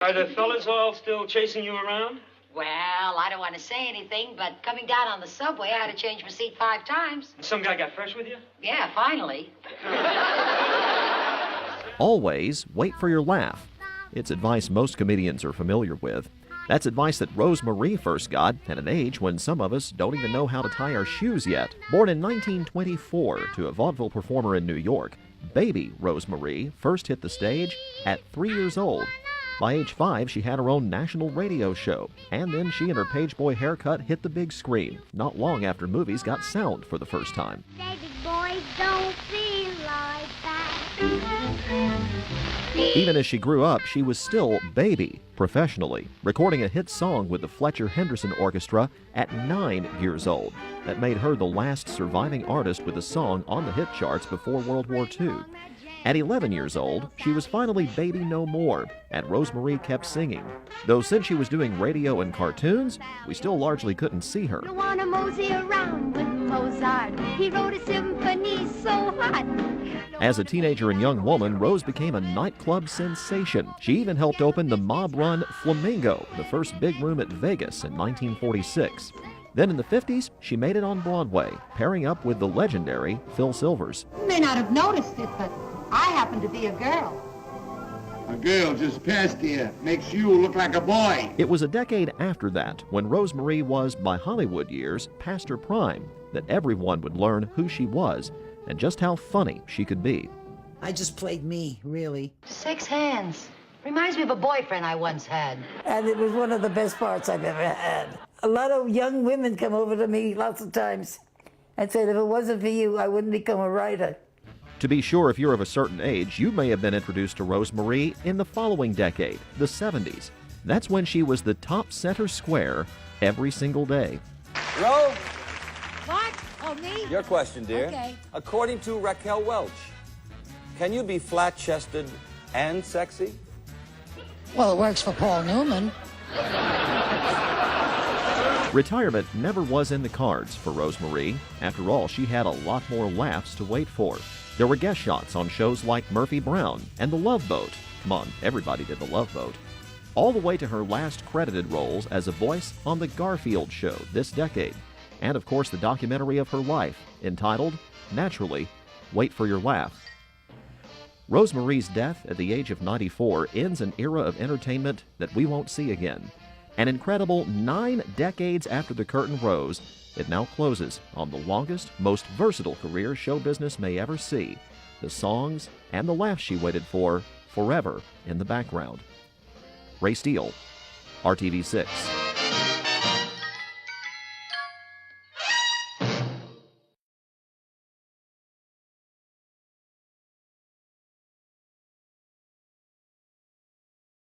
Are the fellas all still chasing you around? Well, I don't want to say anything, but coming down on the subway, I had to change my seat 5 times. Some guy got fresh with you? Yeah, finally. Always wait for your laugh. It's advice most comedians are familiar with. That's advice that Rose Marie first got at an age when some of us don't even know how to tie our shoes yet. Born in 1924 to a vaudeville performer in New York, baby Rose Marie first hit the stage at 3 years old. By age 5, she had her own national radio show, and then she and her page boy haircut hit the big screen, not long after movies got sound for the first time. Baby boys don't feel like that. Even as she grew up, she was still baby professionally, recording a hit song with the Fletcher Henderson Orchestra at 9 years old. That made her the last surviving artist with a song on the hit charts before World War II. At 11 years old, she was finally baby no more, and Rose Marie kept singing. Though since she was doing radio and cartoons, we still largely couldn't see her. You wanna mosey around with Mozart. He wrote a symphony so hot. As a teenager and young woman, Rose became a nightclub sensation. She even helped open the mob-run Flamingo, the first big room at Vegas in 1946. Then in the 50s, she made it on Broadway, pairing up with the legendary Phil Silvers. You may not have noticed it, but I happen to be a girl. A girl just passed here. Makes you look like a boy. It was a decade after that, when Rose Marie was, by Hollywood years, past her prime, that everyone would learn who she was and just how funny she could be. I just played me, really. 6 hands. Reminds me of a boyfriend I once had. And it was one of the best parts I've ever had. A lot of young women come over to me lots of times and said, if it wasn't for you, I wouldn't become a writer. To be sure, if you're of a certain age, you may have been introduced to Rose Marie in the following decade, the 70s. That's when she was the top center square every single day. Rose? What? Oh, me? Your question, dear. Okay. According to Raquel Welch, can you be flat-chested and sexy? Well, it works for Paul Newman. Retirement never was in the cards for Rose Marie. After all, she had a lot more laughs to wait for. There were guest shots on shows like Murphy Brown and The Love Boat. Come on, everybody did The Love Boat. All the way to her last credited roles as a voice on The Garfield Show this decade. And of course, the documentary of her life, entitled, naturally, Wait for Your Laugh. Rose Marie's death at the age of 94 ends an era of entertainment that we won't see again. An incredible 9 decades after the curtain rose, it now closes on the longest, most versatile career show business may ever see. The songs and the laughs she waited for forever in the background. Ray Steele, RTV6.